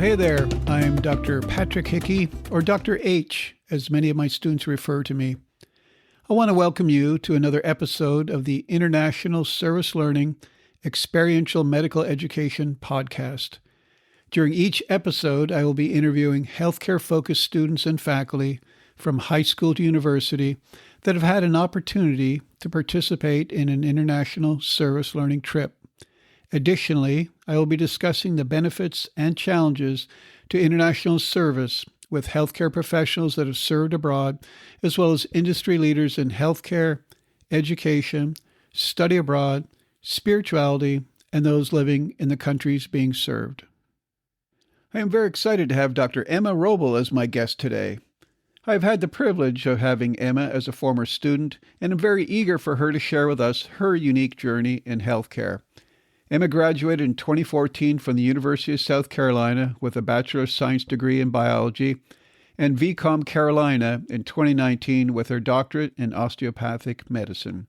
Hey there. I'm Dr. Patrick Hickey, or Dr. H, as many of my students refer to me. I want to welcome you to another episode of the International Service Learning Experiential Medical Education Podcast. During each episode, I will be interviewing healthcare-focused students and faculty from high school to university that have had an opportunity to participate in an international service learning trip. Additionally, I will be discussing the benefits and challenges to international service with healthcare professionals that have served abroad, as well as industry leaders in healthcare, education, study abroad, spirituality, and those living in the countries being served. I am very excited to have Dr. Emma Roble as my guest today. I've had the privilege of having Emma as a former student, and I'm very eager for her to share with us her unique journey in healthcare. Emma graduated in 2014 from the University of South Carolina with a Bachelor of Science degree in biology, and VCOM Carolina in 2019 with her doctorate in osteopathic medicine.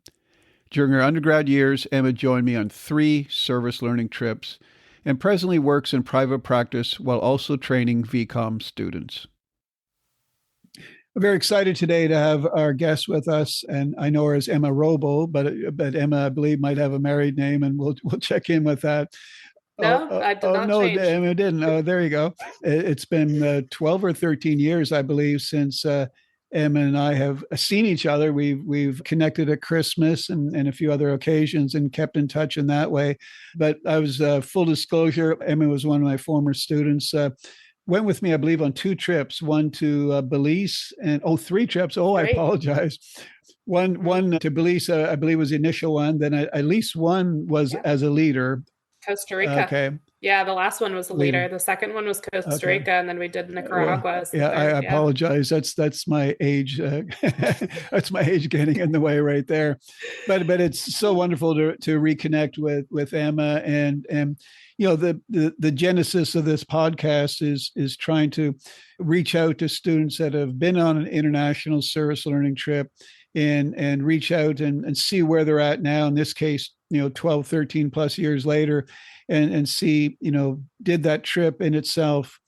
During her undergrad years, Emma joined me on 3 service learning trips and presently works in private practice while also training VCOM students. I'm very excited today to have our guest with us, and I know her as Emma Roble, but Emma, I believe, might have a married name, and we'll check in with that. No, I did not change. No, Emma didn't. Oh, there you go. It's been 12 or 13 years, I believe, since Emma and I have seen each other. We've connected at Christmas and a few other occasions and kept in touch in that way. But I was, full disclosure, Emma was one of my former students. Went with me, I believe, on 2 trips, one to Belize and 3 trips. Oh, Great. I apologize. One to Belize, I believe was the initial one. Then at least one was as a leader. Costa Rica. Okay. Yeah, the last one was the leader. The second one was Costa Rica, and then we did Nicaragua. I apologize. That's my age. That's my age getting in the way right there. But it's so wonderful to reconnect with Emma, and you know, the genesis of this podcast is trying to reach out to students that have been on an international service learning trip and reach out and see where they're at now. In this case, 12, 13 plus years later, and see, did that trip in itself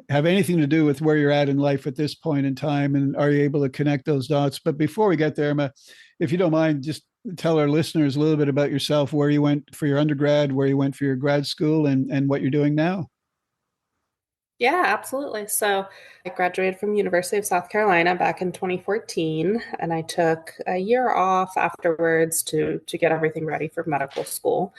have anything to do with where you're at in life at this point in time? And are you able to connect those dots? But before we get there, Emma, if you don't mind, just tell our listeners a little bit about yourself, where you went for your undergrad, where you went for your grad school, and what you're doing now. Yeah, absolutely. So I graduated from University of South Carolina back in 2014, and I took a year off afterwards to get everything ready for medical school.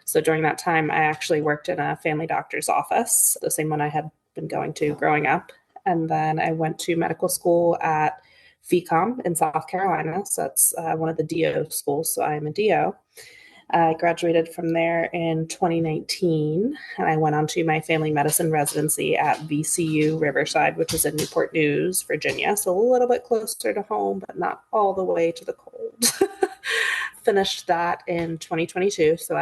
So during that time, I actually worked in a family doctor's office, the same one I had been going to growing up. And then I went to medical school at VCOM in South Carolina. So that's one of the DO schools. So I'm a DO. I graduated from there in 2019, and I went on to my family medicine residency at VCU Riverside, which is in Newport News, Virginia. So a little bit closer to home, but not all the way to the cold. Finished that in 2022. So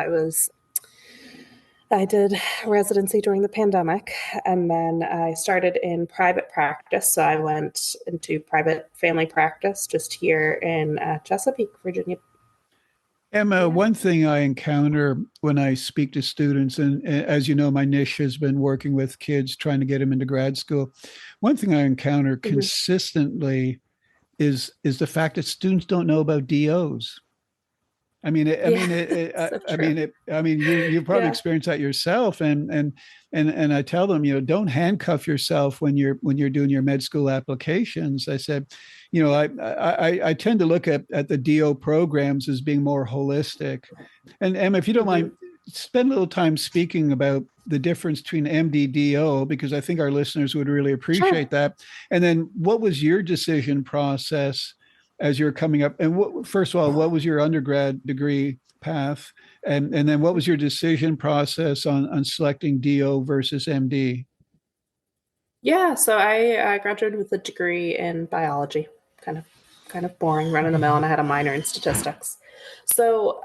I did residency during the pandemic, and then I started in private practice. So I went into private family practice just here in Chesapeake, Virginia. Emma, one thing I encounter when I speak to students, and as you know, my niche has been working with kids, trying to get them into grad school. One thing I encounter consistently is the fact that students don't know about DOs. You probably experienced that yourself, and I tell them, don't handcuff yourself when you're doing your med school applications. I said, I tend to look at the DO programs as being more holistic. And Emma, if you don't mind, spend a little time speaking about the difference between MD DO, because I think our listeners would really appreciate that. And then, what was your decision process as you're coming up? And first of all, what was your undergrad degree path? And then what was your decision process on selecting DO versus MD? Yeah, so I graduated with a degree in biology, kind of boring, run of the mill, and I had a minor in statistics. So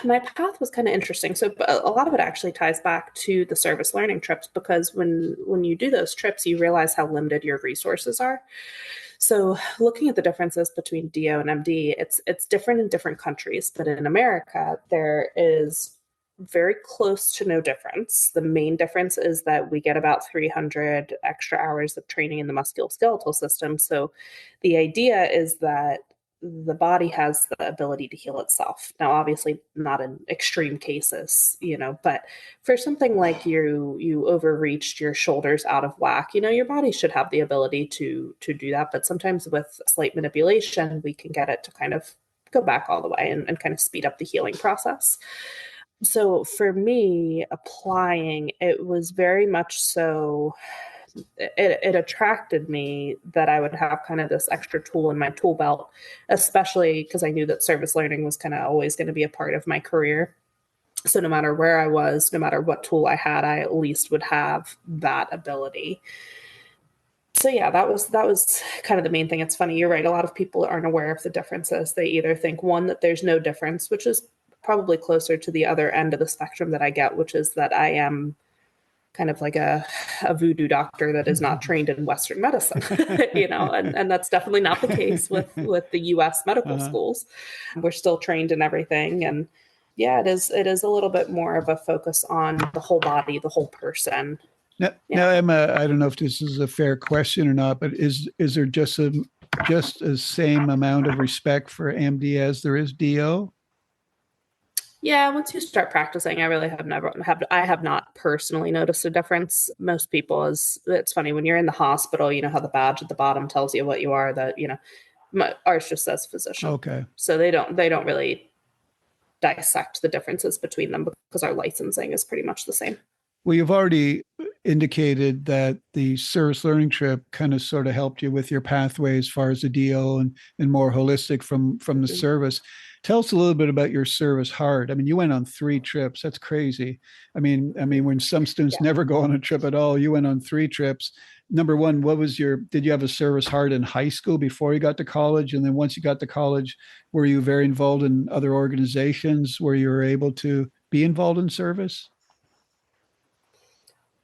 my path was kind of interesting. So a lot of it actually ties back to the service learning trips, because when you do those trips, you realize how limited your resources are. So looking at the differences between DO and MD, it's different in different countries, but in America, there is very close to no difference. The main difference is that we get about 300 extra hours of training in the musculoskeletal system. So the idea is that the body has the ability to heal itself. Now, obviously not in extreme cases, but for something like you overreached your shoulders out of whack, your body should have the ability to do that. But sometimes with slight manipulation, we can get it to kind of go back all the way and kind of speed up the healing process. So for me, applying, it was very much so, it attracted me that I would have kind of this extra tool in my tool belt, especially because I knew that service learning was kind of always going to be a part of my career. So no matter where I was, no matter what tool I had, I at least would have that ability. So yeah, that was kind of the main thing. It's funny, you're right. A lot of people aren't aware of the differences. They either think, one, that there's no difference, which is probably closer to the other end of the spectrum that I get, which is that I am kind of like a voodoo doctor that is not trained in Western medicine, and that's definitely not the case with the US medical schools. We're still trained in everything. And yeah, it is a little bit more of a focus on the whole body, the whole person. Now, Emma, I don't know if this is a fair question or not, but is there just a same amount of respect for MD as there is DO? Yeah, once you start practicing, I really I have not personally noticed a difference. Most people, it's funny, when you're in the hospital, you know how the badge at the bottom tells you what you are, that, ours just says physician. Okay. So they don't really dissect the differences between them because our licensing is pretty much the same. Well, you've already indicated that the service learning trip kind of sort of helped you with your pathway as far as the DO and more holistic from the service. Tell us a little bit about your service heart. I mean, you went on 3 trips. That's crazy. I mean, when some students never go on a trip at all, you went on 3 trips. Number one, did you have a service heart in high school before you got to college? And then once you got to college, were you very involved in other organizations where you were able to be involved in service?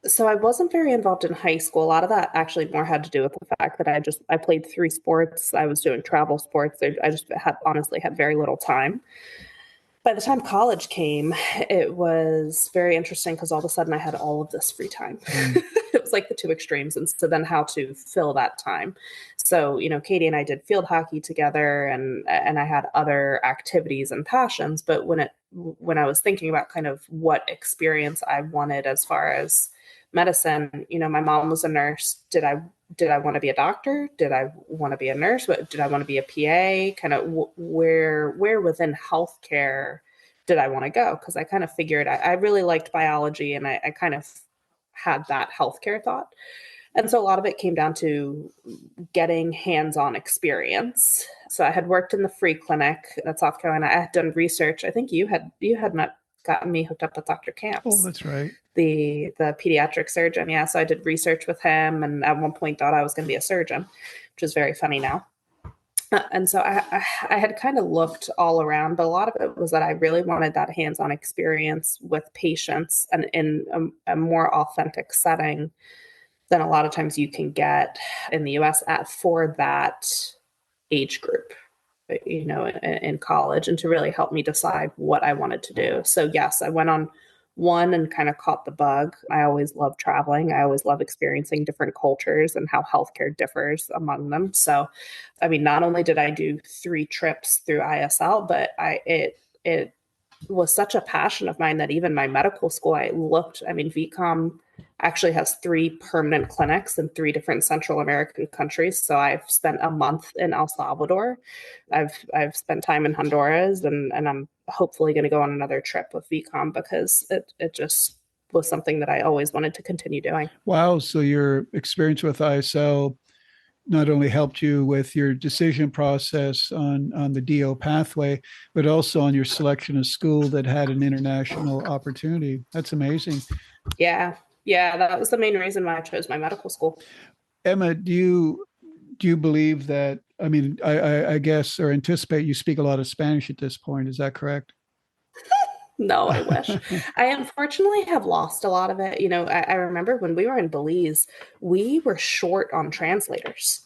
So I wasn't very involved in high school. A lot of that actually more had to do with the fact that I played 3 sports. I was doing travel sports. I just honestly had very little time. By the time college came, it was very interesting because all of a sudden I had all of this free time. It was like the 2 extremes. And so then how to fill that time. So, Katie and I did field hockey together, and I had other activities and passions. But when I was thinking about kind of what experience I wanted as far as medicine, my mom was a nurse. Did I want to be a doctor? Did I want to be a nurse? Did I want to be a PA? Kind of where within healthcare did I want to go? Because I kind of figured I really liked biology, and I kind of had that healthcare thought. And so a lot of it came down to getting hands-on experience. So I had worked in the free clinic at South Carolina. I had done research. I think you had gotten me hooked up with Dr. Camps. Oh, that's right. The pediatric surgeon. Yeah. So I did research with him, and at one point thought I was going to be a surgeon, which is very funny now. And so I had kind of looked all around, but a lot of it was that I really wanted that hands-on experience with patients and in a more authentic setting than a lot of times you can get in the US for that age group, in college, and to really help me decide what I wanted to do. So yes, I went on one and kind of caught the bug. I always love traveling. I always love experiencing different cultures and how healthcare differs among them. So, I mean, not only did I do 3 trips through ISL, but it was such a passion of mine that even my medical school, VCOM actually has 3 permanent clinics in 3 different Central American countries. So I've spent a month in El Salvador. I've spent time in Honduras, and I'm hopefully going to go on another trip with VCOM because it just was something that I always wanted to continue doing. Wow. So your experience with ISL not only helped you with your decision process on the DO pathway, but also on your selection of school that had an international opportunity. That's amazing. Yeah. Yeah. That was the main reason why I chose my medical school. Emma, do you believe that, I guess, or anticipate you speak a lot of Spanish at this point. Is that correct? No, I wish. I unfortunately have lost a lot of it. I remember when we were in Belize, we were short on translators.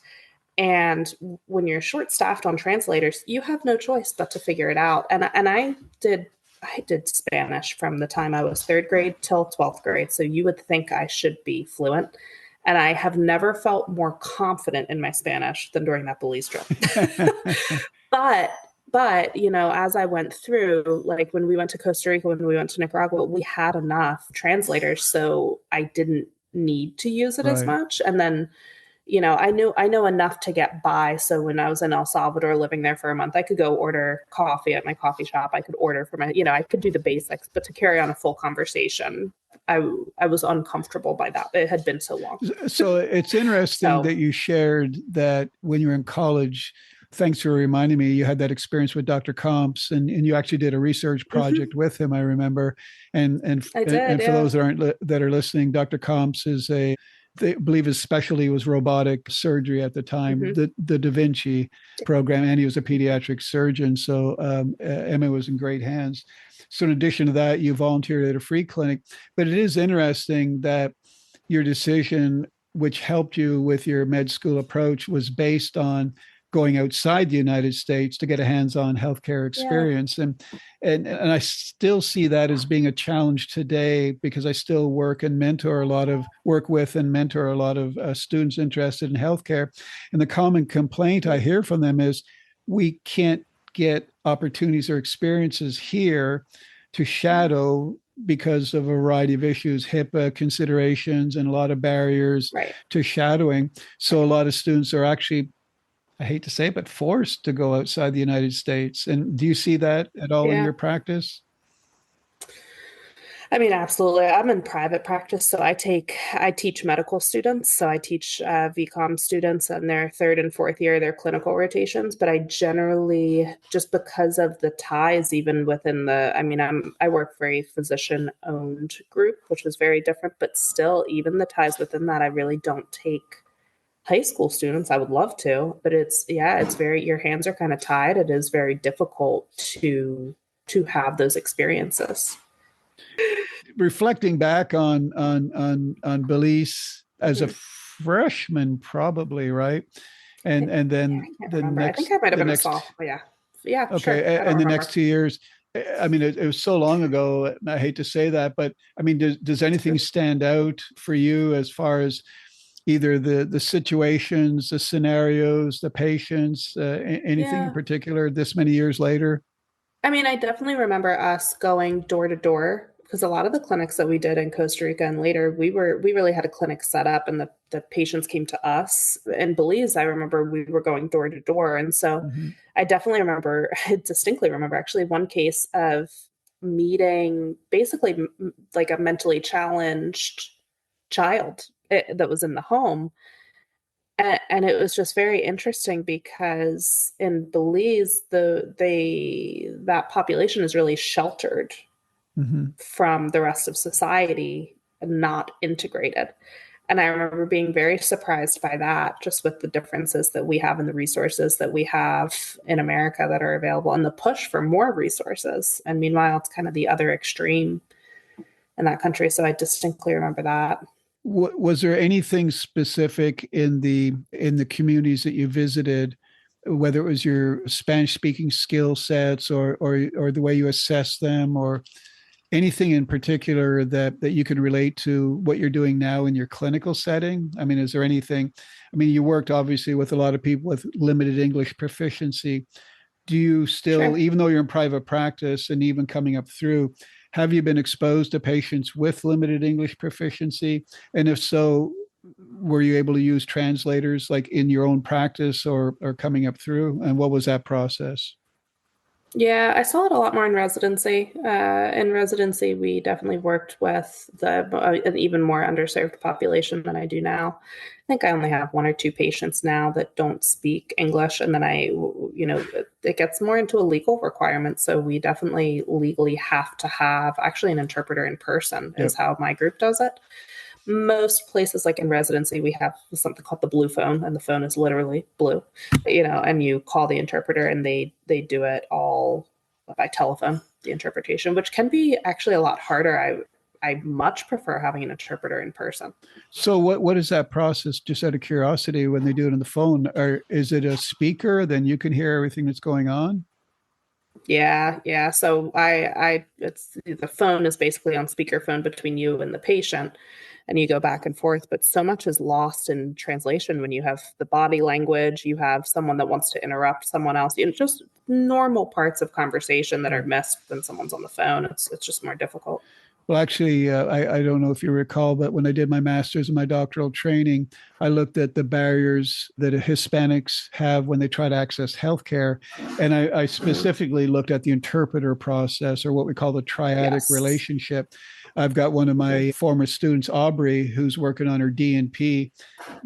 And when you're short staffed on translators, you have no choice but to figure it out. And I did I did Spanish from the time I was third grade till 12th grade. So you would think I should be fluent. And I have never felt more confident in my Spanish than during that Belize trip. but as I went through, like when we went to Costa Rica, when we went to Nicaragua, we had enough translators, so I didn't need to use it as Right. much. And then I know enough to get by. So when I was in El Salvador living there for a month, I could go order coffee at my coffee shop. I could order for I could do the basics, but to carry on a full conversation, I was uncomfortable by that. It had been so long. So it's interesting So that you shared that when you were in college. Thanks for reminding me. You had that experience with Dr. Comps, and you actually did a research project with him. I remember. I did, And for yeah. those that are listening, Dr. Comps is they believe his specialty was robotic surgery at the time, Hmm. the Da Vinci program, and he was a pediatric surgeon. So Emma was in great hands. So in addition to that, you volunteered at a free clinic. But it is interesting that your decision, which helped you with your med school approach, was based on going outside the United States to get a hands-on healthcare Yeah. experience. And I still see that as being a challenge today because I still work with and mentor a lot of students interested in healthcare. And the common complaint I hear from them is we can't get opportunities or experiences here to shadow because of a variety of issues, HIPAA considerations, and a lot of barriers Right. to shadowing. So a lot of students are actually, I hate to say it, but forced to go outside the United States. And do you see that at all in Yeah. your practice? I mean, absolutely. I'm in private practice, so I teach medical students. So I teach VCOM students in their third and fourth year, their clinical rotations. But I generally, just because of the ties, even within I work for a physician-owned group, which is very different. But still, even the ties within that, I really don't take high school students. I would love to, but it's very, your hands are kind of tied. It is very difficult to have those experiences. Reflecting back on Belize as a Mhm. freshman, probably, right? And Yeah, then I can't remember. I think I might have the been a next sophomore. Yeah. Yeah, okay, sure. I don't and the next remember. 2 years. I mean, it was so long ago. And I hate to say that, but I mean, does anything stand out for you as far as either the situations, the scenarios, the patients, anything in Yeah. particular this many years later? I mean, I definitely remember us going door to door because a lot of the clinics that we did in Costa Rica and later, we really had a clinic set up and the patients came to us. In Belize, I remember we were going door to door. And so Mm-hmm. I definitely remember, I distinctly remember actually one case of meeting basically like a mentally challenged child that was in the home. And it was just very interesting because in Belize, that population is really sheltered Mm-hmm. from the rest of society and not integrated. And I remember being very surprised by that, just with the differences that we have and the resources that we have in America that are available and the push for more resources. And meanwhile, it's kind of the other extreme in that country. So I distinctly remember that. Was there anything specific in the communities that you visited, whether it was your Spanish speaking skill sets or the way you assess them, or anything in particular that you could relate to what you're doing now in your clinical setting? I mean, is there anything? I mean, you worked obviously with a lot of people with limited English proficiency. Do you still, Sure. even though you're in private practice and even coming up through, have you been exposed to patients with limited English proficiency? And if so, were you able to use translators like in your own practice or coming up through? And what was that process? Yeah, I saw it a lot more in residency. In residency, we definitely worked with an even more underserved population than I do now. I think I only have one or two patients now that don't speak English, and then it gets more into a legal requirement. So we definitely legally have to have actually an interpreter in person, is Yep. how my group does it. Most places, like in residency, we have something called the blue phone, and the phone is literally blue, and you call the interpreter and they do it all by telephone, the interpretation, which can be actually a lot harder. I much prefer having an interpreter in person. So what is that process? Just out of curiosity, when they do it on the phone, or is it a speaker? Then you can hear everything that's going on. Yeah, yeah. So it's the phone is basically on speakerphone between you and the patient, and you go back and forth. But so much is lost in translation when you have the body language, you have someone that wants to interrupt someone else, just normal parts of conversation that are missed when someone's on the phone. It's just more difficult. Well, actually, I don't know if you recall, but when I did my master's and my doctoral training, I looked at the barriers that Hispanics have when they try to access healthcare. And I specifically looked at the interpreter process, or what we call the triadic Yes. relationship. I've got one of Mhm. my former students, Aubrey, who's working on her DNP.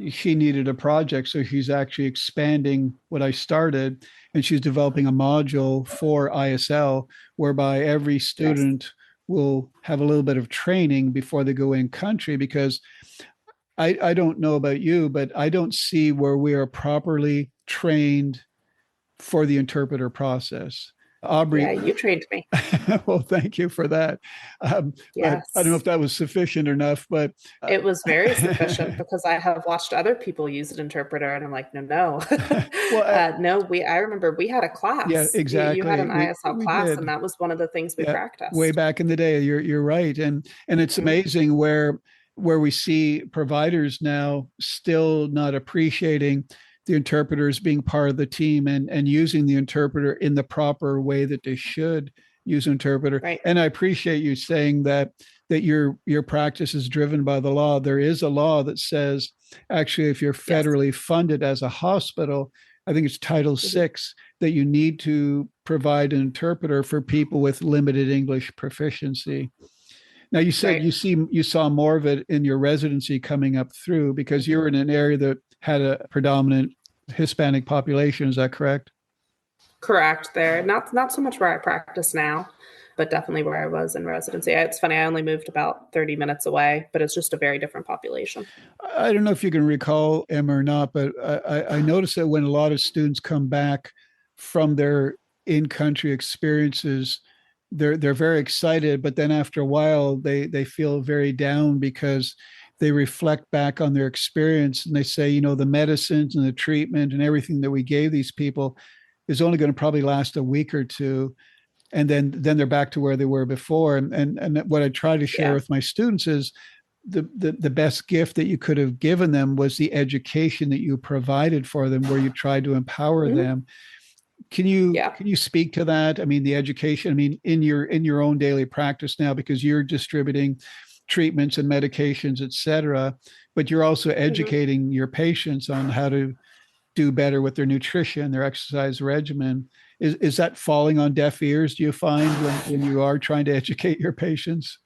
She needed a project, so she's actually expanding what I started, and she's developing a module for ISL whereby every Nice. student will have a little bit of training before they go in country, because I don't know about you, but I don't see where we are properly trained for the interpreter process. Yeah, Aubrey, you trained me. well, thank you for that. But I don't know Yes. if that was sufficient enough, but It was very sufficient because I have watched other people use an interpreter, and I'm like, no, no, well, no. I remember we had a yeah, class. You had exactly. an ISL We class, and did. that was one of the things we Yeah, way practiced. back in the day. You're right, and it's Hmm. amazing where we see providers now still not appreciating the interpreters being part of the team, and using the interpreter in the proper way that they should use an interpreter. Right. And I appreciate you saying that your practice is driven by the law. There is a law that says, actually, if you're Yes. federally funded as a hospital, I think it's Title Hmm. VI, that you need to provide an interpreter for people with limited English proficiency. Now, you said Right. you saw more of it in your residency coming up through, because Hmm. you're in an area that had a predominant Hispanic population. Is that correct? Correct. There, not so much where I practice now, but definitely where I was in residency. It's funny. I only moved about 30 minutes away, but it's just a very different population. I don't know if you can recall, Emma, or not, but I noticed that when a lot of students come back from their in-country experiences, they're very excited, but then after a while, they feel very down, because they reflect back on their experience and they say, the medicines and the treatment and everything that we gave these people is only going to probably last a week or two, and then they're back to where they were before. And what I try to share Yeah. with my students is the best gift that you could have given them was the education that you provided for them, where you tried to empower Hmm. them. can you Yeah. can you speak to that? I mean, the education, I mean, in your own daily practice now, because you're distributing treatments and medications, et cetera, but you're also Hmm. educating your patients on how to do better with their nutrition, their exercise regimen. Is that falling on deaf ears, do you find, when you are trying to educate your patients?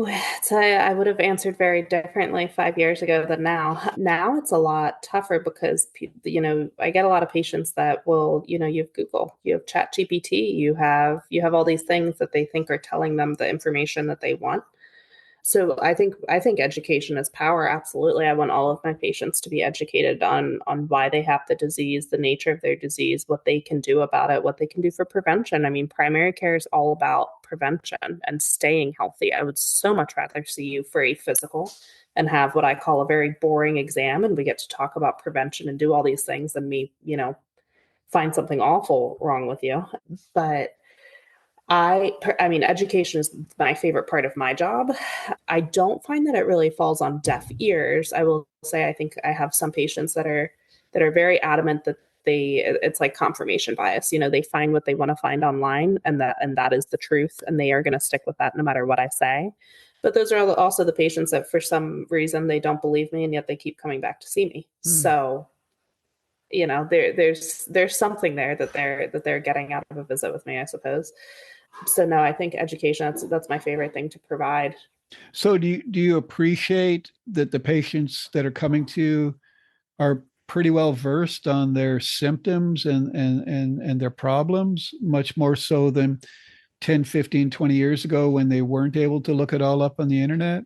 I would have answered very differently 5 years ago than now. Now it's a lot tougher because, I get a lot of patients that will, you have Google, you have Chat GPT, you have all these things that they think are telling them the information that they want. So I think education is power. Absolutely. I want all of my patients to be educated on why they have the disease, the nature of their disease, what they can do about it, what they can do for prevention. I mean, primary care is all about prevention and staying healthy. I would so much rather see you for a physical and have what I call a very boring exam, and we get to talk about prevention and do all these things, than me, find something awful wrong with you. But I mean, education is my favorite part of my job. I don't find that it really falls on deaf ears. I will say I think I have some patients that are very adamant that it's like confirmation bias. They find what they want to find online, and that is the truth, and they are going to stick with that no matter what I say. But those are also the patients that for some reason they don't believe me, and yet they keep coming back to see me. Hmm. So, there's something there that they're getting out of a visit with me, I suppose. So no, I think education, that's my favorite thing to provide. So do you appreciate that the patients that are coming to you are pretty well versed on their symptoms and their problems, much more so than 10, 15, 20 years ago, when they weren't able to look it all up on the internet?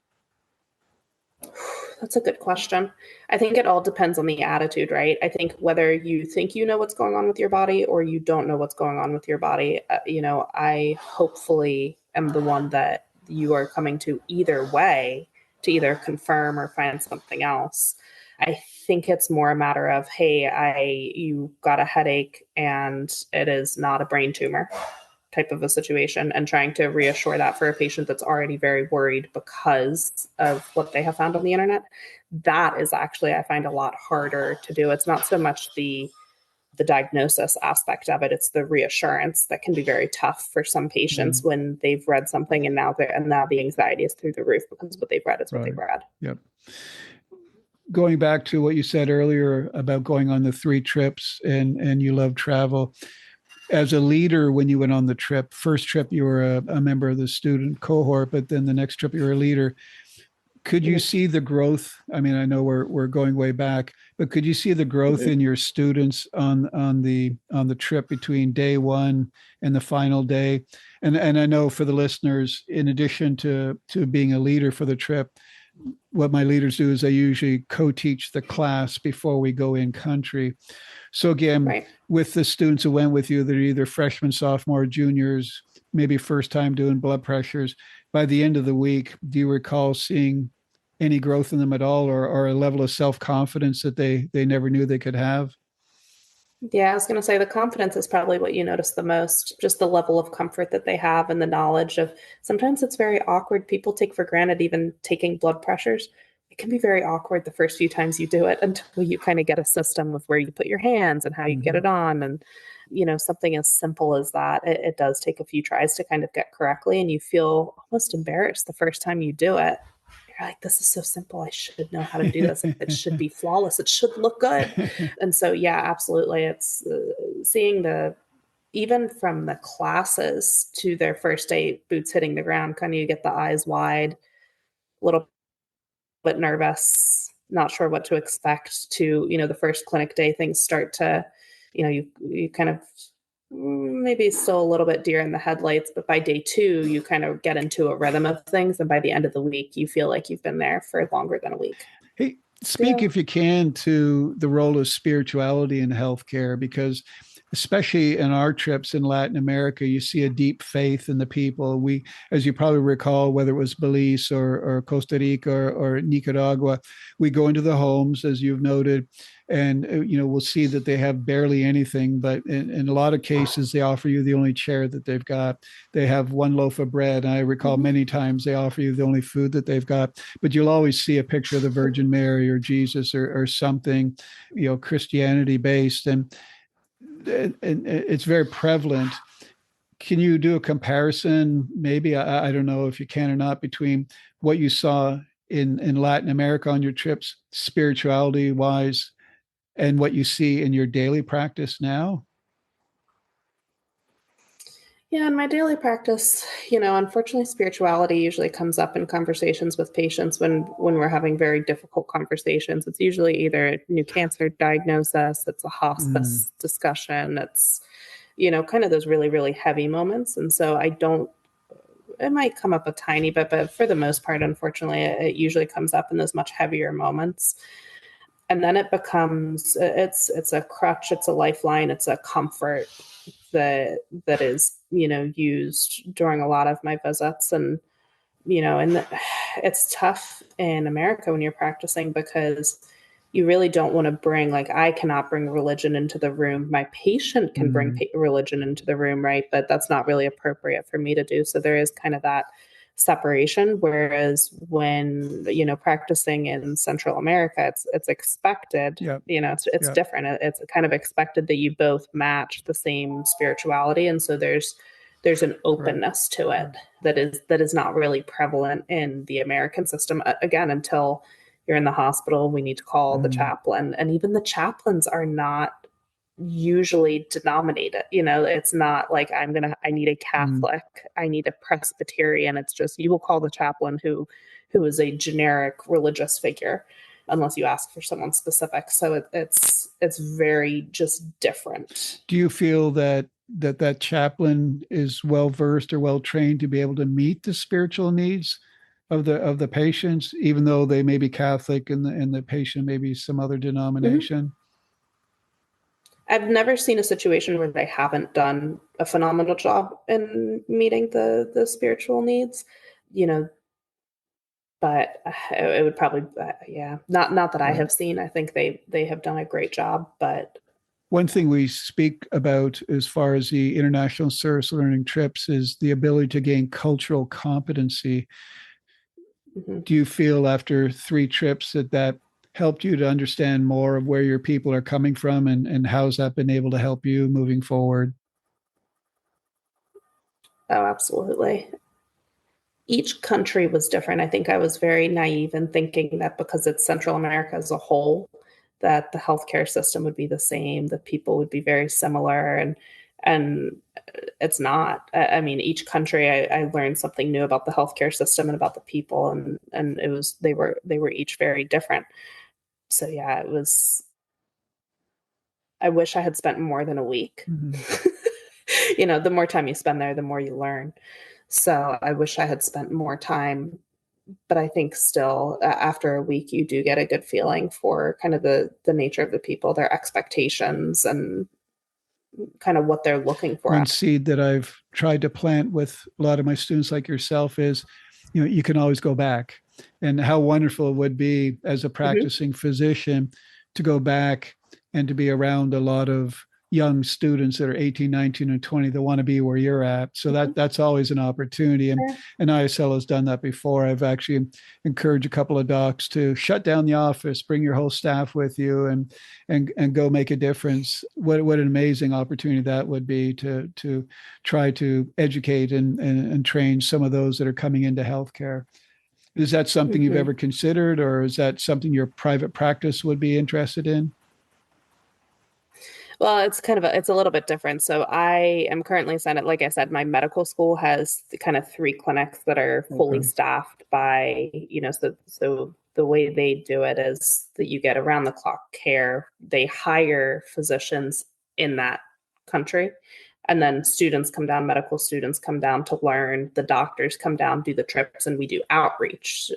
That's a good question. I think it all depends on the attitude, right? I think whether you think you know what's going on with your body or you don't know what's going on with your body, I hopefully am the one that you are coming to either way, to either confirm or find something else. I think it's more a matter of, hey, you got a headache and it is not a brain tumor type of a situation, and trying to reassure that for a patient that's already very worried because of what they have found on the internet. That is actually, I find, a lot harder to do. It's not so much the diagnosis aspect of it. It's the reassurance that can be very tough for some patients when they've read something and now the anxiety is through the roof because what they've read is what they've read. Yep. Going back to what you said earlier about going on the 3 trips and you love travel. As a leader, when you went on the trip, first trip you were a member of the student cohort, but then the next trip you were a leader. Could you see the growth? I mean, I know we're going way back, but could you see the growth in your students on the trip between day 1 and the final day? And I know for the listeners, in addition to being a leader for the trip, what my leaders do is they usually co-teach the class before we go in country. So again, with the students who went with you, they're either freshmen, sophomore, juniors, maybe first time doing blood pressures. By the end of the week, do you recall seeing any growth in them at all, or a level of self-confidence that they never knew they could have? Yeah, I was going to say the confidence is probably what you notice the most, just the level of comfort that they have and the knowledge of, sometimes it's very awkward. People take for granted even taking blood pressures. It can be very awkward the first few times you do it until you kind of get a system of where you put your hands and how you get it on. And, something as simple as that, it does take a few tries to kind of get correctly. And you feel almost embarrassed the first time you do it. You're like, this is so simple. I should know how to do this. It should be flawless. It should look good. And so, yeah, absolutely. It's seeing even from the classes to their first day, boots hitting the ground, kind of you get the eyes wide, a little bit nervous, not sure what to expect, to, the first clinic day, things start to, you kind of maybe still a little bit deer in the headlights, but by day 2, you kind of get into a rhythm of things. And by the end of the week, you feel like you've been there for longer than a week. Hey, speak if you can to the role of spirituality in healthcare, because especially in our trips in Latin America, you see a deep faith in the people. We, as you probably recall, whether it was Belize or Costa Rica or Nicaragua, we go into the homes, as you've noted, and we'll see that they have barely anything, but in a lot of cases, they offer you the only chair that they've got. They have one loaf of bread. And I recall many times they offer you the only food that they've got, but you'll always see a picture of the Virgin Mary or Jesus or something, Christianity based. And it's very prevalent. Can you do a comparison? Maybe, I don't know if you can or not, between what you saw in Latin America on your trips, spirituality wise, and what you see in your daily practice now? Yeah, in my daily practice, unfortunately, spirituality usually comes up in conversations with patients when we're having very difficult conversations. It's usually either a new cancer diagnosis, it's a hospice discussion, it's, kind of those really, really heavy moments. And so it might come up a tiny bit, but for the most part, unfortunately, it usually comes up in those much heavier moments. And then it becomes, it's a crutch, it's a lifeline, it's a comfort that is, used during a lot of my visits. And, it's tough in America when you're practicing because you really don't want to bring, like, I cannot bring religion into the room. My patient can bring religion into the room, right? But that's not really appropriate for me to do. So there is kind of that separation. Whereas when, practicing in Central America, it's expected, it's different. It's kind of expected that you both match the same spirituality. And so there's an openness to it that is not really prevalent in the American system. Again, until you're in the hospital, we need to call the chaplain. And even the chaplains are not usually denominated. It's not like I need a Catholic, I need a Presbyterian. It's just, you will call the chaplain who is a generic religious figure, unless you ask for someone specific. So it's very just different. Do you feel that chaplain is well versed or well trained to be able to meet the spiritual needs of the patients, even though they may be Catholic and the patient may be some other denomination? I've never seen a situation where they haven't done a phenomenal job in meeting the spiritual needs. but it would probably, yeah, not that I Right. have seen. I think they have done a great job, but One thing we speak about as far as the international service learning trips is the ability to gain cultural competency. mhm. Do you feel after 3 trips that that helped you to understand more of where your people are coming from, and how's that been able to help you moving forward? Oh, absolutely. Each country was different. I think I was very naive in thinking that because it's Central America as a whole, that the healthcare system would be the same, that people would be very similar, and it's not. I mean, each country, I learned something new about the healthcare system and about the people, and it was they were each very different. So yeah, it was. I wish I had spent more than a week. Mhm. The more time you spend there, the more you learn. So I wish I had spent more time, but I think still after a week you do get a good feeling for kind of the nature of the people, their expectations, and kind of what they're looking for. One seed that I've tried to plant with a lot of my students like yourself is, you can always go back. And how wonderful it would be as a Mhm. practicing physician to go back and to be around a lot of young students that are 18, 19, and 20 that want to be where you're at. So Mhm. that's always an opportunity. Yeah. And ISL has done that before. I've actually encouraged a couple of docs to shut down the office, bring your whole staff with you, and go make a difference. What an amazing opportunity that would be to try to educate and train some of those that are coming into healthcare. Is that something you've Mhm. ever considered, or is that something your private practice would be interested in? Well, it's a little bit different. So I am currently signed up. Like I said, my medical school has kind of 3 clinics that are fully Okay. staffed by, so the way they do it is that you get around the clock care. They hire physicians in that country. And then medical students come down to learn. The doctors come down, do the trips, and we do outreach,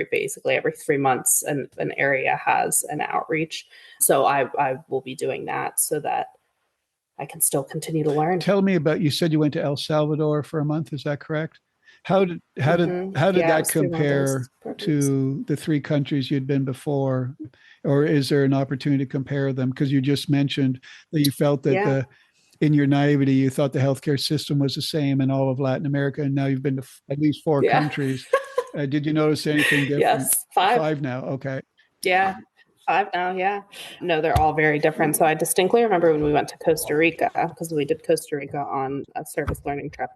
basically every 3 months, and an area has an outreach. So I will be doing that so that I can still continue to learn. Tell me about, you said you went to El Salvador for a month, is that correct? How did how did how did Yeah, it that was through one of those compare programs. to the 3 countries you'd been before? Or is there an opportunity to compare them? Because you just mentioned that you felt that Yeah. the in your naivety, you thought the healthcare system was the same in all of Latin America, and now you've been to at least 4 countries. Yeah. Did you notice anything different? Yes. Five. 5 now. Okay. Yeah. Five now. Yeah. No, they're all very different. So I distinctly remember when we went to Costa Rica, because we did Costa Rica on a service learning trip.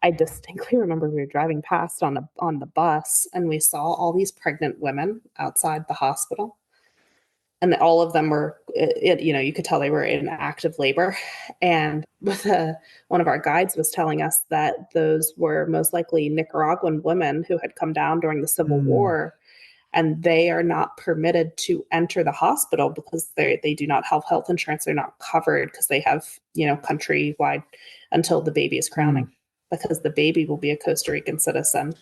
I distinctly remember we were driving past on the bus, and we saw all these pregnant women outside the hospital, and all of them were, you could tell they were in active labor. And one of our guides was telling us that those were most likely Nicaraguan women who had come down during the Civil Mm, War, and they are not permitted to enter the hospital because they do not have health insurance. They're not covered because they have, countrywide until the baby is mm. crowning, because the baby will be a Costa Rican citizen,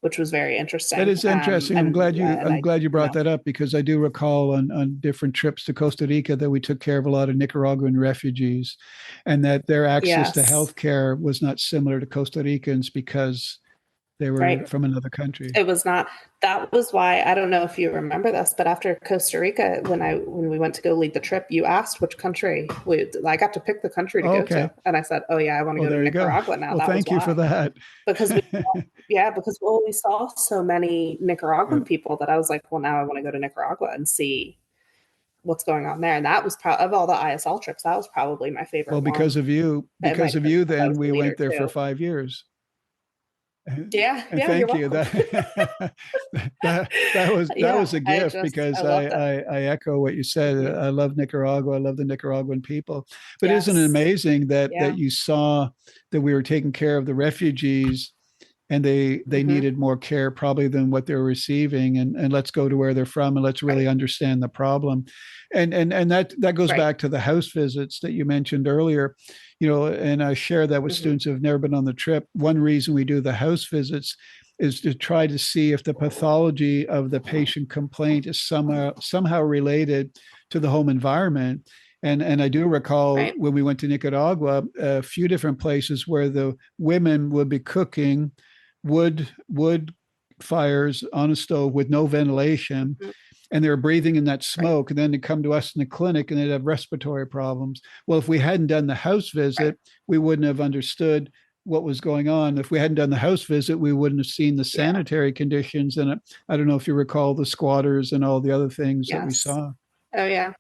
which was very That interesting. is interesting. And I'm I, glad you brought that up, because I do recall on different trips to Costa Rica that we took care of a lot of Nicaraguan refugees, and that their access to yes, health care was not similar to Costa Ricans because they were right. from another country. It was not. That was why, I don't know if you remember this, but after Costa Rica, when we went to go lead the trip, you asked which country. I got to pick the country to go Okay. to, and I said, "Oh yeah, I want to Well, go to there you go. Nicaragua now." Well, That was thank you for why, that. because we saw so many Nicaraguan Yeah. people that I was like, "Well, now I want to go to Nicaragua and see what's going on there." And that was of all the ISL trips, that was probably my Well, favorite one. It might because have of been you, because I then was the we leader went there for too. 5 years. Yeah, And yeah, you're thank you. welcome. That Yeah, was a gift, I because loved it. I echo what you said. Hmm. I love Nicaragua. I love the Nicaraguan people. But isn't it Yes. amazing Yeah. that you saw that we were taking care of the refugees, and they Hmm. needed more care probably than what they're receiving, and let's go to where they're from, and let's really Right. understand the problem. And that goes Right. back to the house visits that you mentioned earlier. And I share that with Hmm. students who've never been on the trip. One reason we do the house visits is to try to see if the pathology of the patient complaint is somehow related to the home environment. And I do recall Right. when we went to Nicaragua, a few different places where the women would be cooking wood fires on a stove with no ventilation, Mhm. and they were breathing in that Right. smoke, and then they come to us in the clinic and they'd have respiratory problems. Well, if we hadn't done the house Right. visit, we wouldn't have understood what was going on. If we hadn't done the house visit, we wouldn't have seen the Yeah. sanitary conditions. And I don't know if you recall the squatters and all the other things that we Yes. saw. Oh, yeah.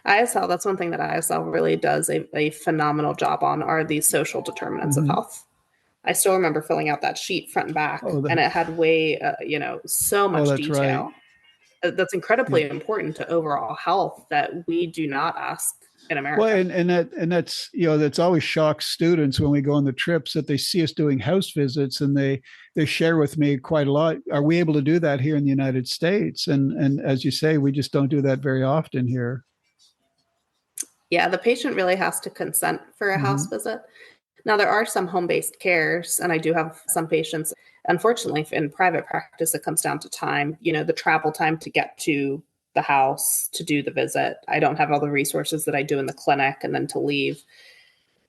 ISL, that's one thing that ISL really does a phenomenal job on, are these social determinants of Mm-hmm. health. I still remember filling out that sheet front and back, Oh, and it had way, so much that's right. detail. That's Yeah. incredibly important to overall health that we do not ask in Well, America. that's that's always shocks students when we go on the trips, that they see us doing house visits, and they share with me quite a lot. Are we able to do that here in the United States? And as you say, we just don't do that very often here. Yeah, the patient really has to consent for a Mm-hmm. house visit. Now, there are some home-based cares, and I do have some patients. Unfortunately, in private practice, it comes down to time, the travel time to get to the house to do the visit. I don't have all the resources that I do in the clinic, and then to leave.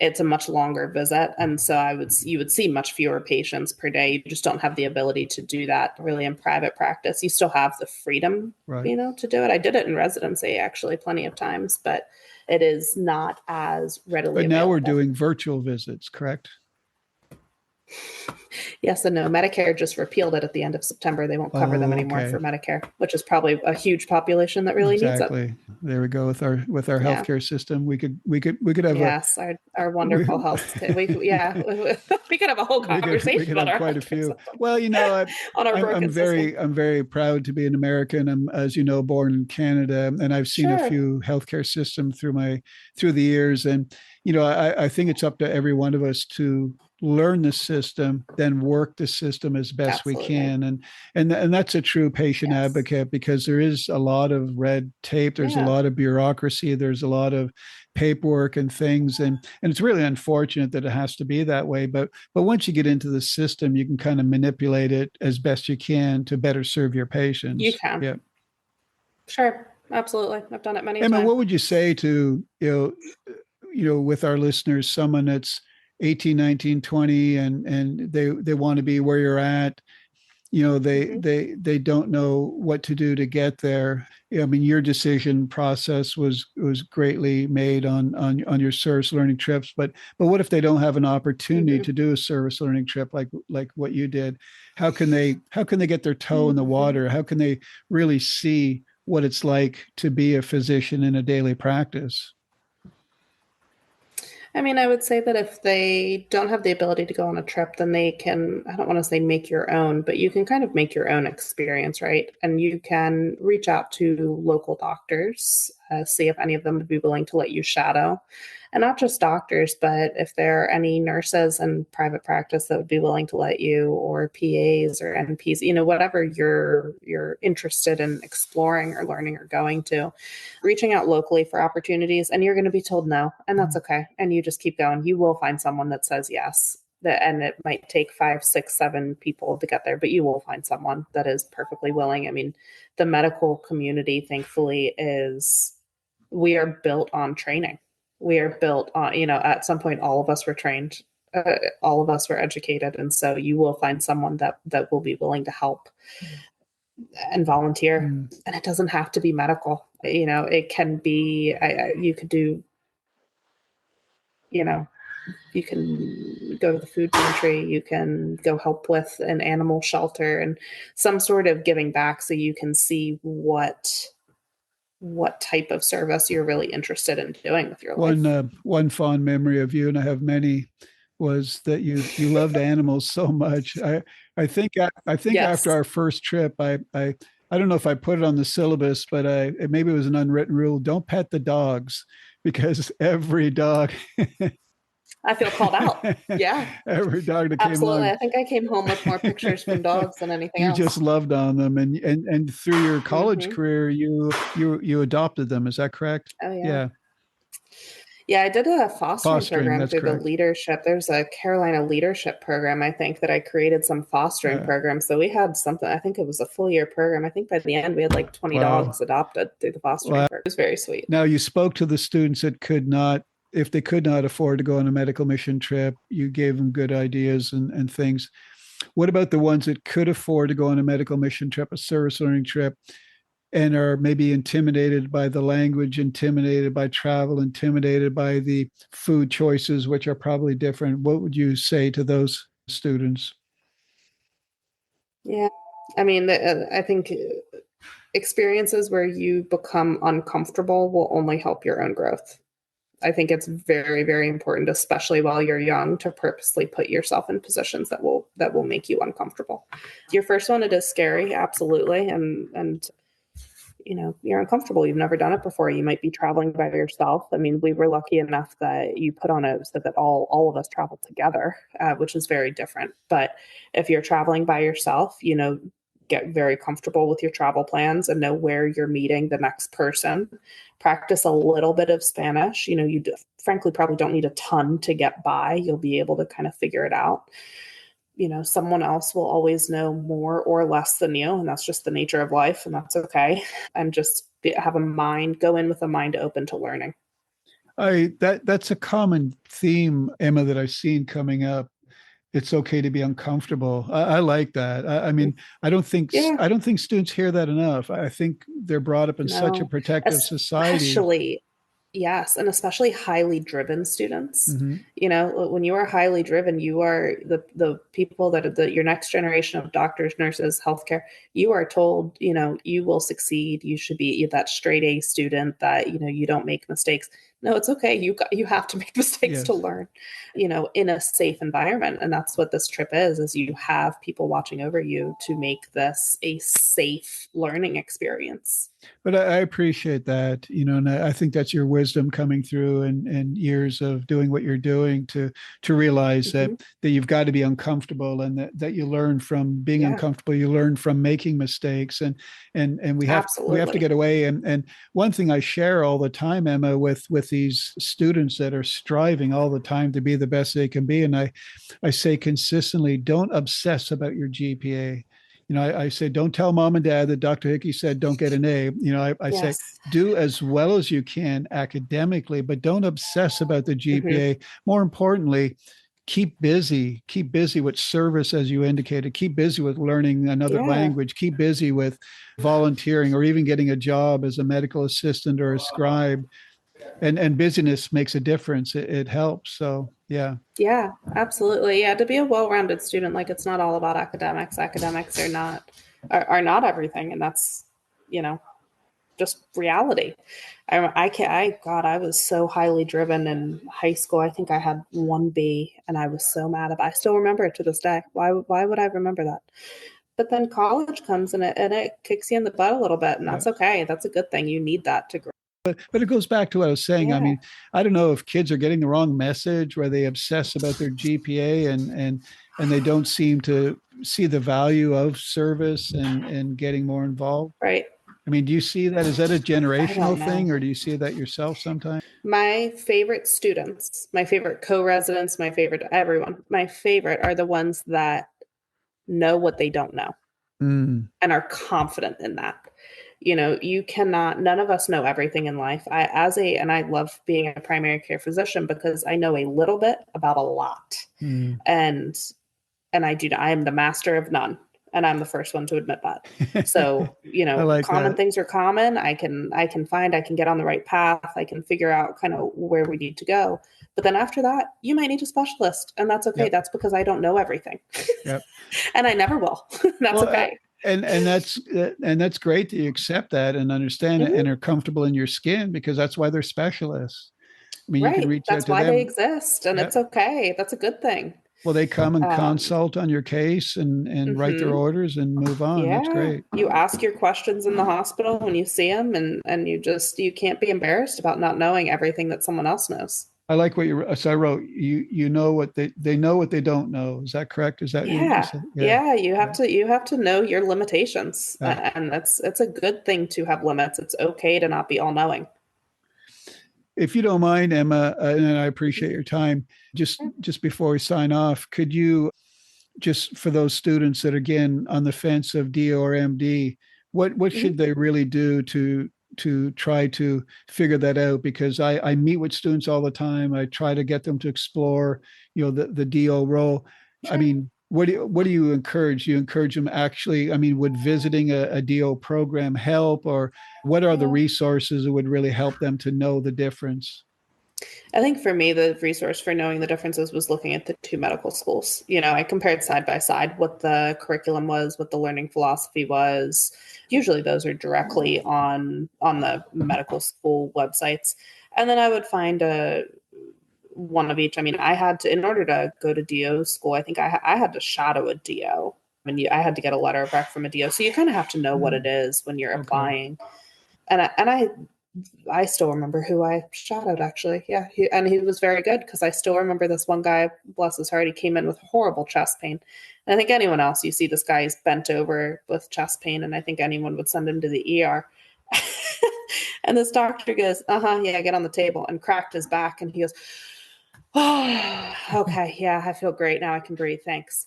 It's a much longer visit. And so you would see much fewer patients per day. You just don't have the ability to do that really in private practice. You still have the freedom, Right. to do it. I did it in residency actually plenty of times, but it is not as readily But now we're available. doing virtual visits, correct? Yes and no. Medicare just repealed it at the end of September. They won't cover them Oh, anymore okay. for Medicare, which is probably a huge population that really needs it. Exactly. There we go with our Yeah. healthcare system. We could have Yes, our we, wonderful health. We could have a whole we conversation could about have our quite a healthcare few. system, Well, on our broken system. I'm very proud to be an American. I'm, as you know, born in Canada, and I've seen a Sure. few healthcare systems through the years. And I think it's up to every one of us to learn the system, then work the system as best we Absolutely. can. And that's a true patient Yes. advocate, because there is a lot of red tape, there's a Yeah. lot of bureaucracy, there's a lot of paperwork and things, and it's really unfortunate that it has to be that way. But once you get into the system, you can kind of manipulate it as best you can to better serve your You patients. can. Yeah. Sure. Absolutely. I've done it many a Emma, time. what would you say to, with our listeners, someone that's 18, 19, 20, and they want to be where you're at, Hmm. they don't know what to do to get there. I mean, your decision process was greatly made on your service learning trips, but what if they don't have an opportunity Hmm. to do a service learning trip like what you did? How can they get their toe in the Hmm. water? How can they really see what it's like to be a physician in a daily practice? I mean, I would say that if they don't have the ability to go on a trip, then they can, I don't want to say make your own, but you can kind of make your own experience, right? And you can reach out to local doctors, see if any of them would be willing to let you shadow. And not just doctors, but if there are any nurses in private practice that would be willing to let you, or PAs or NPs, whatever you're interested in exploring or learning or going to, reaching out locally for opportunities, and you're going to be told no, and that's okay. And you just keep going. You will find someone that says yes. And it might take 5, 6, 7 people to get there, but you will find someone that is perfectly willing. I mean, the medical community, thankfully, we are built on training. We are built on, at some point, all of us were trained, all of us were educated. And so you will find someone that will be willing to help and volunteer. Mm. And it doesn't have to be medical. It can be, you could do, you know, you can go to the food pantry, you can go help with an animal shelter, and some sort of giving back, so you can see what type of service you're really interested in doing with your One life. one fond memory of you, and I have many, was that you loved animals so much. I think after Yes. our first trip, I don't know if I put it on the syllabus, but maybe it was an unwritten rule: don't pet the dogs, because every dog, I feel called out. Yeah, every dog that came absolutely. along, I think I came home with more pictures from dogs than anything you just else. loved on them, and through your college Hmm. career, you adopted them. Is that correct? Oh, yeah. Yeah, Yeah, I did a fostering fostering. program That's through the correct. leadership. There's a Carolina leadership program, I think, that I created some fostering Yeah. programs. So we had something, I think it was a full year program. I think by the end we had like 20 Wow. dogs adopted through the fostering Wow. program. It was very sweet. Now, you spoke to the students that could not, if they could not afford to go on a medical mission trip, you gave them good ideas and things. What about the ones that could afford to go on a medical mission trip, a service learning trip, and are maybe intimidated by the language, intimidated by travel, intimidated by the food choices, which are probably different? What would you say to those students? Yeah. I mean, I think experiences where you become uncomfortable will only help your own growth. I think it's very, very important, especially while you're young, to purposely put yourself in positions that will make you uncomfortable. Your first one, it is scary, absolutely, and you're uncomfortable. You've never done it before. You might be traveling by yourself. I mean, we were lucky enough that you put on so that all of us traveled together, which is very different. But if you're traveling by yourself, get very comfortable with your travel plans and know where you're meeting the next person. Practice a little bit of Spanish. Frankly probably don't need a ton to get by. You'll be able to kind of figure it out. Someone else will always know more or less than you, and that's just the nature of life, and that's okay. And just go in with a mind open to learning. That's a common theme, Emma, that I've seen coming up. It's okay to be uncomfortable. I like that. I mean, Yeah, I don't think students hear that enough. I think they're brought up in such a no, protective society. especially Yes, and especially highly driven students. Hmm. When you are highly driven, you are the people that are your next generation of doctors, nurses, healthcare. You are told, you will succeed. You should be that straight A student that, you don't make mistakes. No, it's okay. You have to make mistakes to Yes. learn, in a safe environment. And that's what this trip is you have people watching over you to make this a safe learning experience. But I appreciate that, and I think that's your wisdom coming through and years of doing what you're doing to realize Hmm. that you've got to be uncomfortable and that you learn from being Yeah, uncomfortable, you learn from making mistakes and we have to absolutely. get away. And one thing I share all the time, Emma, with these students that are striving all the time to be the best they can be, and I say consistently, don't obsess about your GPA. I say, don't tell mom and dad that Dr. Hickey said don't get an A. I say, Yes. do as well as you can academically, but don't obsess about the Hmm. GPA. More importantly, keep busy with service, as you indicated, keep busy with learning another Yeah. language, keep busy with volunteering or even getting a job as a medical assistant or a scribe. And busyness makes a difference. It helps. So, yeah. Yeah, absolutely. Yeah, to be a well-rounded student, like it's not all about academics. Academics are not everything, and that's you know just reality. I can I God, I was so highly driven in high school. I think I had 1B, and I was so mad about. I still remember it to this day. Why would I remember that? But then college comes and it kicks you in the butt a little bit, and Yeah. that's okay. That's a good thing. You need that to grow. But it goes back to what I was saying. I Yeah. mean, I don't know if kids are getting the wrong message where they obsess about their GPA and they don't seem to see the value of service and getting more involved. Right. I mean, do you see that? Is that a I don't generational thing, know. or do you see that yourself sometimes? My favorite students, my favorite co-residents, my favorite everyone, my favorite are the ones that know what they don't know Mm, and are confident in that. You cannot, none of us know everything in life. And I love being a primary care physician because I know a little bit about a lot. mm. And I am the master of none. And I'm the first one to admit that. So, I like common that. things are common. I can get on the right path. I can figure out kind of where we need to go. But then after that, you might need a specialist. And that's okay. Yep. That's because I don't know everything. Yep. And I never will. That's Well, okay. and that's great that you accept that and understand it and Hmm. are comfortable in your skin because that's why they're specialists. I mean, you can Right. reach out That's to why they them. exist. And Yep. it's okay. That's a good thing. Well, they come and Um, consult on your case and write their hmm orders and move on. That's Yeah. great. You ask your questions in the hospital when you see them, and you can't be embarrassed about not knowing everything that someone else knows. I like what you. So I wrote. You know what they know what they don't know. Is that correct? Is that what you Yeah. said? Yeah. Yeah. You have Yeah. to know your limitations. Yeah. And it's a good thing to have limits. It's okay to not be all knowing. If you don't mind, Emma, and I appreciate your time. Just before we sign off, could you just for those students that are, again on the fence of DO or MD, what Mhm. should they really do to try to figure that out? Because I meet with students all the time. I try to get them to explore, the DO role. I Sure. mean, what do you encourage? You encourage them actually, I mean, would visiting a DO program help, or what are the Yeah. resources that would really help them to know the difference? I think for me, the resource for knowing the differences was looking at the two medical schools. I compared side by side what the curriculum was, what the learning philosophy was. Usually those are directly on the medical school websites. And then I would find one of each. I mean, I had to, in order to go to DO school, I think I had to shadow a DO. I mean, I had to get a letter of rec from a DO. So you kind of have to know what it is when you're Okay. applying. And I still remember who I shadowed actually. Yeah. He was very good because I still remember this one guy, bless his heart, he came in with horrible chest pain. And I think anyone else, you see this guy is bent over with chest pain, and I think anyone would send him to the ER. And this doctor goes, yeah, get on the table, and cracked his back. And he goes, oh, okay. Yeah, I feel great now. I can breathe. Thanks.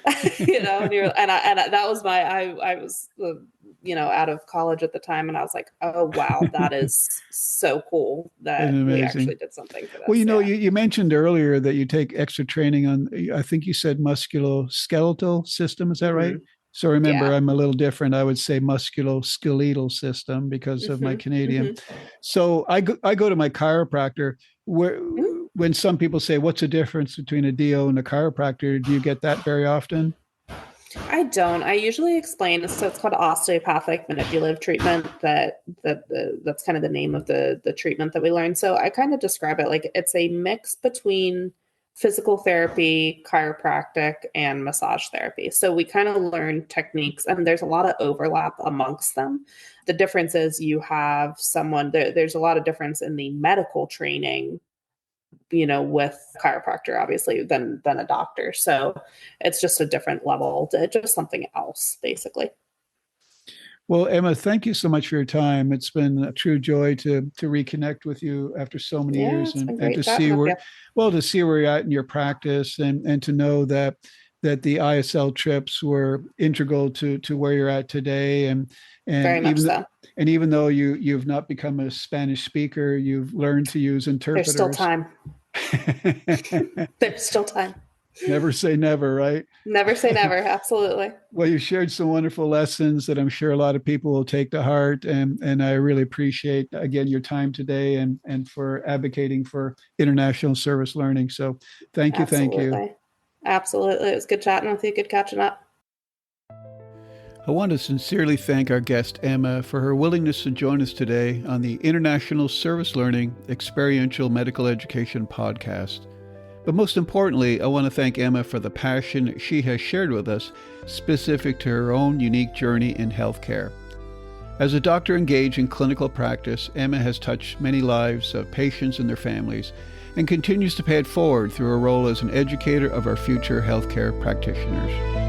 That was I was out of college at the time, and I was like, oh wow, that is so cool That's that we actually amazing. did something for Well, this. Yeah. you mentioned earlier that you take extra training on, I think you said musculoskeletal system. Is that right? Hmm. So remember, Yeah. I'm a little different. I would say musculoskeletal system because of my Hmm. Canadian. Hmm. So I go to my chiropractor. Where when some people say, "What's the difference between a DO and a chiropractor?" Do you get that very often? I don't. I usually explain. So it's called osteopathic manipulative treatment. That's kind of the name of the treatment that we learn. So I kind of describe it like it's a mix between physical therapy, chiropractic, and massage therapy. So we kind of learn techniques, and there's a lot of overlap amongst them. The difference is you have there's a lot of difference in the medical training, with chiropractor, obviously, than a doctor. So it's just a different level, just something else, basically. Well, Emma, thank you so much for your time. It's been a true joy to reconnect with you after so many Yeah, years, it's been and great to chatting see with you. to see where you're at in your practice, and to know that the ISL trips were integral to where you're at today, and Very much so. even though you've not become a Spanish speaker, you've learned to use There's still interpreters. time. There's still time. Never say never, right? Never say never. Absolutely. Well, you shared some wonderful lessons that I'm sure a lot of people will take to heart, and I really appreciate again your time today, and for advocating for international service learning. So, thank you. Absolutely. Absolutely. It was good chatting with you. Good catching up. I want to sincerely thank our guest Emma for her willingness to join us today on the International Service Learning Experiential Medical Education podcast. But most importantly, I want to thank Emma for the passion she has shared with us, specific to her own unique journey in healthcare. As a doctor engaged in clinical practice, Emma has touched many lives of patients and their families, and continues to pay it forward through her role as an educator of our future healthcare practitioners.